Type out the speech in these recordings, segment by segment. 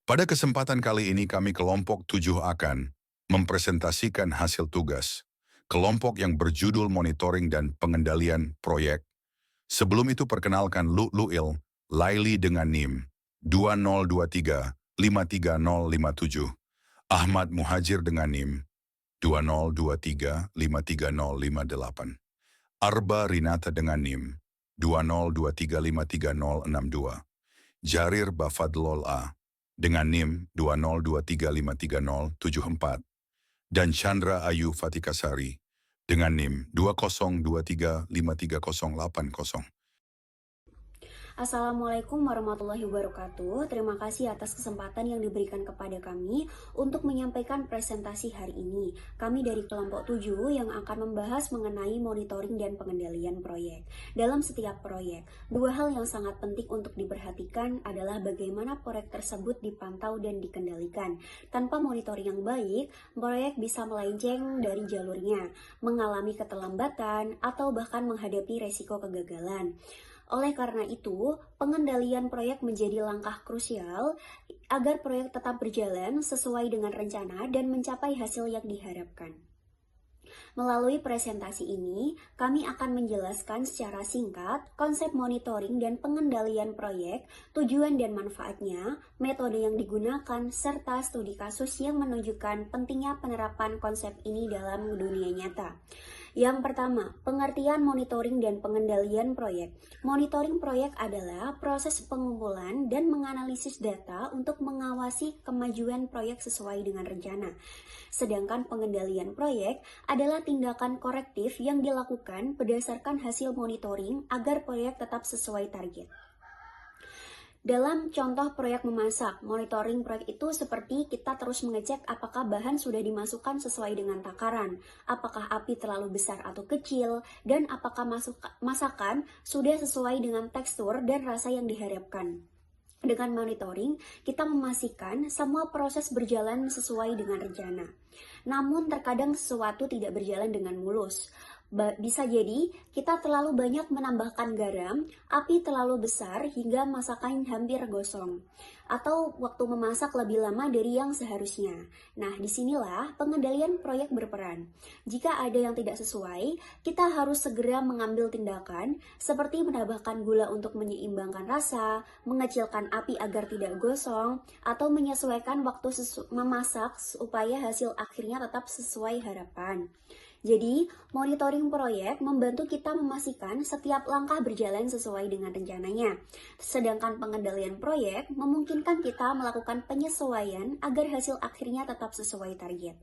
Pada kesempatan kali ini kami kelompok 7 akan mempresentasikan hasil tugas. Kelompok yang berjudul Monitoring dan Pengendalian Proyek. Sebelum itu perkenalkan Lu'il, Laili dengan NIM 2023-53057. Ahmad Muhajir dengan NIM 2023-53058. Arba Rinata dengan NIM 2023-53062. Jarir Bafadlol A dengan NIM 2023533074 dan Chandra Ayu Fatikasari dengan NIM 2023538080. Assalamualaikum warahmatullahi wabarakatuh. Terima kasih atas kesempatan yang diberikan kepada kami untuk menyampaikan presentasi hari ini. Kami dari kelompok 7 yang akan membahas mengenai monitoring dan pengendalian proyek. Dalam setiap proyek, dua hal yang sangat penting untuk diperhatikan adalah bagaimana proyek tersebut dipantau dan dikendalikan. Tanpa monitoring yang baik, proyek bisa melenceng dari jalurnya, mengalami keterlambatan, atau bahkan menghadapi resiko kegagalan. Oleh karena itu, pengendalian proyek menjadi langkah krusial agar proyek tetap berjalan sesuai dengan rencana dan mencapai hasil yang diharapkan. Melalui presentasi ini, kami akan menjelaskan secara singkat konsep monitoring dan pengendalian proyek, tujuan dan manfaatnya, metode yang digunakan, serta studi kasus yang menunjukkan pentingnya penerapan konsep ini dalam dunia nyata. Yang pertama, pengertian monitoring dan pengendalian proyek. Monitoring proyek adalah proses pengumpulan dan menganalisis data untuk mengawasi kemajuan proyek sesuai dengan rencana. Sedangkan pengendalian proyek adalah tindakan korektif yang dilakukan berdasarkan hasil monitoring agar proyek tetap sesuai target. Dalam contoh proyek memasak, monitoring proyek itu seperti kita terus mengecek apakah bahan sudah dimasukkan sesuai dengan takaran, apakah api terlalu besar atau kecil, dan apakah masakan sudah sesuai dengan tekstur dan rasa yang diharapkan. Dengan monitoring, kita memastikan semua proses berjalan sesuai dengan rencana. Namun terkadang sesuatu tidak berjalan dengan mulus. Bisa jadi kita terlalu banyak menambahkan garam, api terlalu besar hingga masakan hampir gosong, atau waktu memasak lebih lama dari yang seharusnya. Nah, disinilah pengendalian proyek berperan. Jika ada yang tidak sesuai, kita harus segera mengambil tindakan seperti menambahkan gula untuk menyeimbangkan rasa, mengecilkan api agar tidak gosong, atau menyesuaikan waktu memasak supaya hasil akhirnya tetap sesuai harapan. Jadi, monitoring proyek membantu kita memastikan setiap langkah berjalan sesuai dengan rencananya. Sedangkan pengendalian proyek memungkinkan kita melakukan penyesuaian agar hasil akhirnya tetap sesuai target.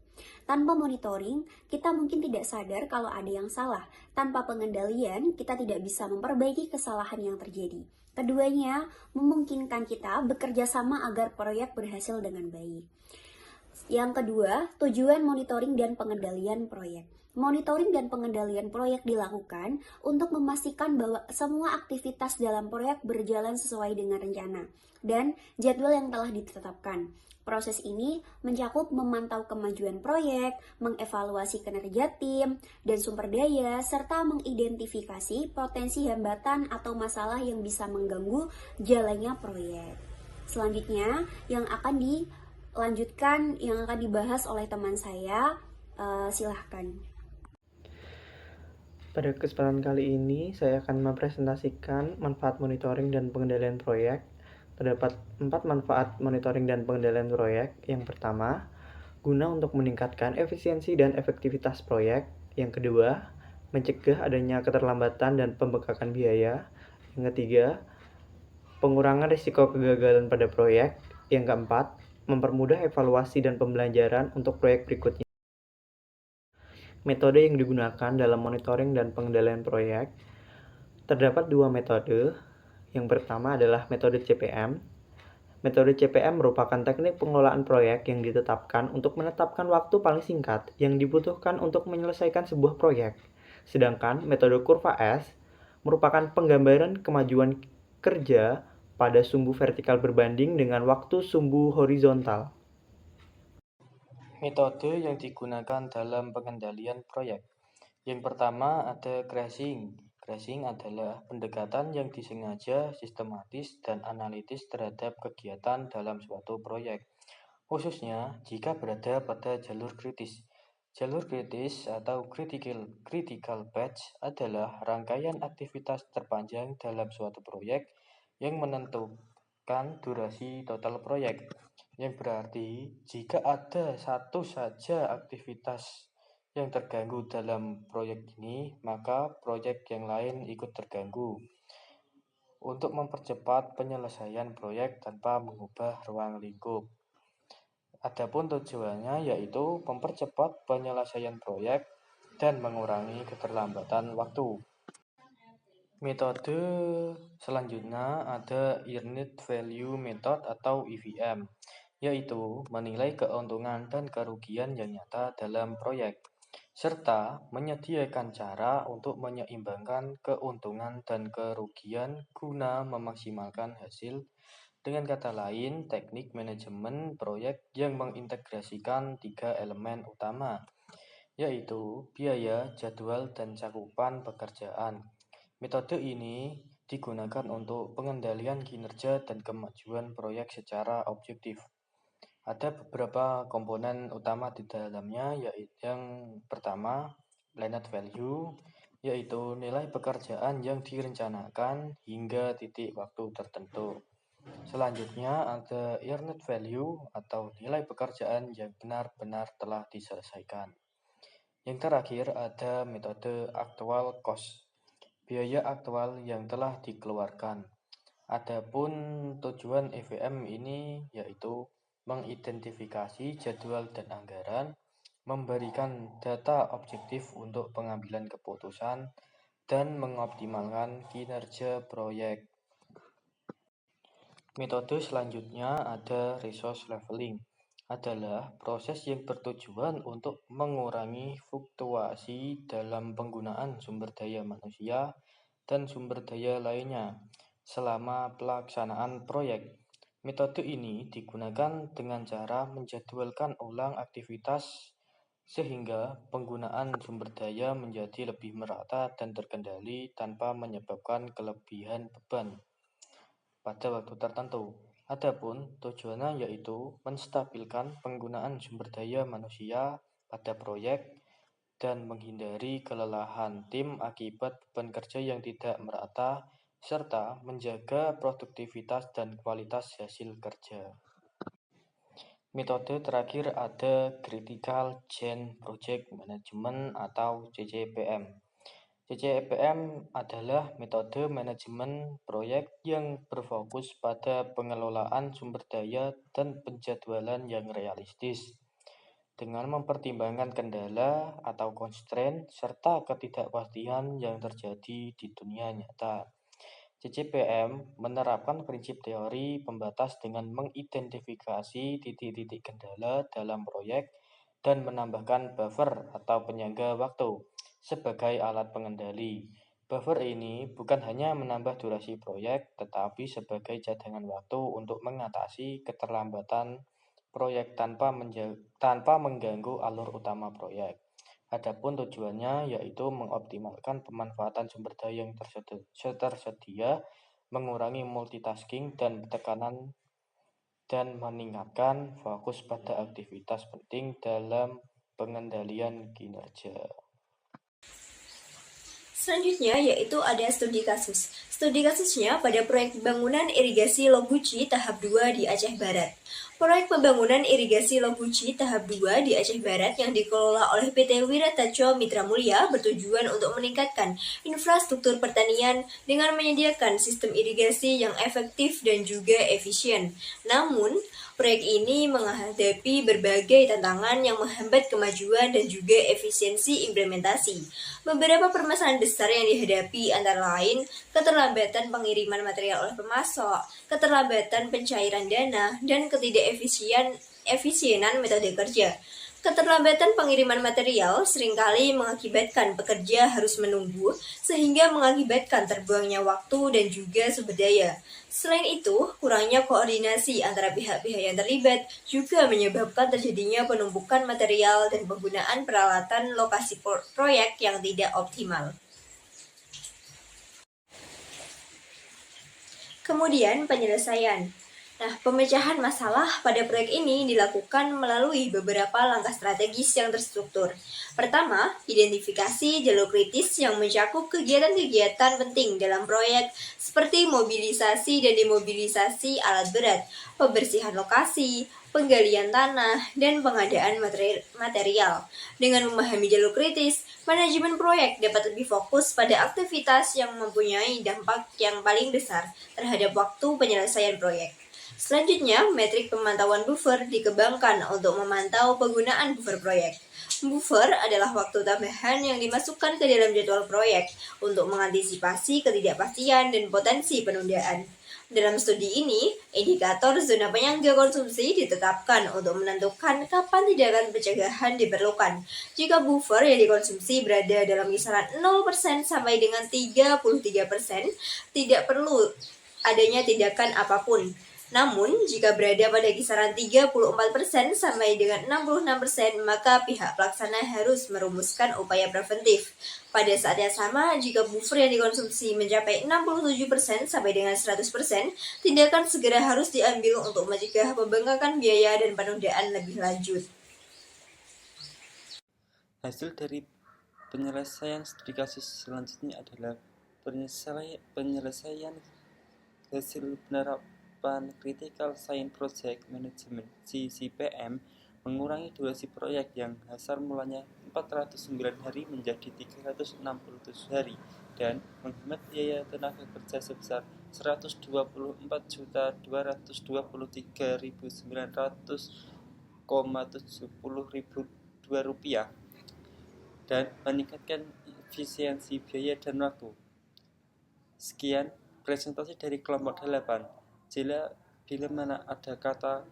Tanpa monitoring, kita mungkin tidak sadar kalau ada yang salah. Tanpa pengendalian, kita tidak bisa memperbaiki kesalahan yang terjadi. Keduanya memungkinkan kita bekerja sama agar proyek berhasil dengan baik. Yang kedua, tujuan monitoring dan pengendalian proyek. Monitoring dan pengendalian proyek dilakukan untuk memastikan bahwa semua aktivitas dalam proyek berjalan sesuai dengan rencana dan jadwal yang telah ditetapkan. Proses ini mencakup memantau kemajuan proyek, mengevaluasi kinerja tim dan sumber daya, serta mengidentifikasi potensi hambatan atau masalah yang bisa mengganggu jalannya proyek. Selanjutnya, yang akan dibahas oleh teman saya. Silahkan. Pada kesempatan kali ini, saya akan mempresentasikan manfaat monitoring dan pengendalian proyek. Terdapat 4 manfaat monitoring dan pengendalian proyek. Yang pertama, guna untuk meningkatkan efisiensi dan efektivitas proyek. Yang kedua, mencegah adanya keterlambatan dan pembengkakan biaya. Yang ketiga, pengurangan risiko kegagalan pada proyek. Yang keempat, mempermudah evaluasi dan pembelajaran untuk proyek berikutnya. Metode yang digunakan dalam monitoring dan pengendalian proyek. Terdapat 2 metode. Yang pertama adalah metode CPM. Metode CPM merupakan teknik pengelolaan proyek yang ditetapkan untuk menetapkan waktu paling singkat yang dibutuhkan untuk menyelesaikan sebuah proyek. Sedangkan metode kurva S merupakan penggambaran kemajuan kerja pada sumbu vertikal berbanding dengan waktu sumbu horizontal. Metode yang digunakan dalam pengendalian proyek. Yang pertama ada grazing. Grazing adalah pendekatan yang disengaja, sistematis, dan analitis terhadap kegiatan dalam suatu proyek, khususnya jika berada pada jalur kritis. Jalur kritis atau critical path adalah rangkaian aktivitas terpanjang dalam suatu proyek yang menentukan durasi total proyek. Yang berarti jika ada satu saja aktivitas yang terganggu dalam proyek ini, maka proyek yang lain ikut terganggu. Untuk mempercepat penyelesaian proyek tanpa mengubah ruang lingkup. Adapun tujuannya yaitu mempercepat penyelesaian proyek dan mengurangi keterlambatan waktu. Metode selanjutnya ada Earned Value Method atau EVM, yaitu menilai keuntungan dan kerugian yang nyata dalam proyek, serta menyediakan cara untuk menyeimbangkan keuntungan dan kerugian guna memaksimalkan hasil. Dengan kata lain, teknik manajemen proyek yang mengintegrasikan 3 elemen utama, yaitu biaya, jadwal, dan cakupan pekerjaan. Metode ini digunakan untuk pengendalian kinerja dan kemajuan proyek secara objektif. Ada beberapa komponen utama di dalamnya, yaitu yang pertama, planned value, yaitu nilai pekerjaan yang direncanakan hingga titik waktu tertentu. Selanjutnya ada earned value atau nilai pekerjaan yang benar-benar telah diselesaikan. Yang terakhir ada metode actual cost, biaya aktual yang telah dikeluarkan. Adapun tujuan EVM ini yaitu mengidentifikasi jadwal dan anggaran, memberikan data objektif untuk pengambilan keputusan, dan mengoptimalkan kinerja proyek. Metode selanjutnya ada resource leveling, adalah proses yang bertujuan untuk mengurangi fluktuasi dalam penggunaan sumber daya manusia dan sumber daya lainnya selama pelaksanaan proyek. Metode ini digunakan dengan cara menjadwalkan ulang aktivitas sehingga penggunaan sumber daya menjadi lebih merata dan terkendali tanpa menyebabkan kelebihan beban pada waktu tertentu. Adapun tujuannya yaitu menstabilkan penggunaan sumber daya manusia pada proyek dan menghindari kelelahan tim akibat beban kerja yang tidak merata, serta menjaga produktivitas dan kualitas hasil kerja. Metode terakhir ada Critical Change Project Management atau CCPM. CCPM adalah metode manajemen proyek yang berfokus pada pengelolaan sumber daya dan penjadwalan yang realistis, dengan mempertimbangkan kendala atau constraint serta ketidakpastian yang terjadi di dunia nyata. CCPM menerapkan prinsip teori pembatas dengan mengidentifikasi titik-titik kendala dalam proyek dan menambahkan buffer atau penyangga waktu sebagai alat pengendali. Buffer ini bukan hanya menambah durasi proyek, tetapi sebagai cadangan waktu untuk mengatasi keterlambatan proyek tanpa mengganggu alur utama proyek. Adapun tujuannya yaitu mengoptimalkan pemanfaatan sumber daya yang tersedia, mengurangi multitasking dan tekanan, dan meningkatkan fokus pada aktivitas penting dalam pengendalian kinerja. Selanjutnya yaitu ada studi kasus. Studi kasusnya pada proyek pembangunan irigasi Loguci tahap 2 di Aceh Barat. Proyek pembangunan irigasi Loguci tahap 2 di Aceh Barat yang dikelola oleh PT Wirataco Mitra Mulia bertujuan untuk meningkatkan infrastruktur pertanian dengan menyediakan sistem irigasi yang efektif dan juga efisien. Namun, proyek ini menghadapi berbagai tantangan yang menghambat kemajuan dan juga efisiensi implementasi. Beberapa permasalahan besar yang dihadapi antara lain keterlambatan pengiriman material oleh pemasok, keterlambatan pencairan dana, dan ketidakefisienan metode kerja. Keterlambatan pengiriman material seringkali mengakibatkan pekerja harus menunggu, sehingga mengakibatkan terbuangnya waktu dan juga sumber daya. Selain itu, kurangnya koordinasi antara pihak-pihak yang terlibat juga menyebabkan terjadinya penumpukan material dan penggunaan peralatan lokasi proyek yang tidak optimal. Kemudian penyelesaian. Nah, pemecahan masalah pada proyek ini dilakukan melalui beberapa langkah strategis yang terstruktur. Pertama, identifikasi jalur kritis yang mencakup kegiatan-kegiatan penting dalam proyek seperti mobilisasi dan demobilisasi alat berat, pembersihan lokasi, penggalian tanah, dan pengadaan material. Dengan memahami jalur kritis, manajemen proyek dapat lebih fokus pada aktivitas yang mempunyai dampak yang paling besar terhadap waktu penyelesaian proyek. Selanjutnya, metrik pemantauan buffer dikembangkan untuk memantau penggunaan buffer proyek. Buffer adalah waktu tambahan yang dimasukkan ke dalam jadwal proyek untuk mengantisipasi ketidakpastian dan potensi penundaan. Dalam studi ini, indikator zona penyangga konsumsi ditetapkan untuk menentukan kapan tindakan pencegahan diperlukan. Jika buffer yang dikonsumsi berada dalam kisaran 0% sampai dengan 33%, tidak perlu adanya tindakan apapun. Namun, jika berada pada kisaran 34% sampai dengan 66%, maka pihak pelaksana harus merumuskan upaya preventif. Pada saat yang sama, jika buffer yang dikonsumsi mencapai 67% sampai dengan 100%, tindakan segera harus diambil untuk mencegah pembengkakan biaya dan penundaan lebih lanjut. Hasil dari penyelesaian studi kasus selanjutnya adalah penyelesaian hasil penerapan Critical Science Project Management (CCPM) mengurangi durasi proyek yang dasar mulanya 409 hari menjadi 367 hari dan menghemat biaya tenaga kerja sebesar Rp123.900,70.2 dan meningkatkan efisiensi biaya dan waktu. Sekian presentasi dari kelompok 8. Bila mana ada kata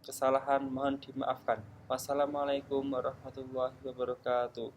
kesalahan mohon dimaafkan. Wassalamualaikum warahmatullahi wabarakatuh.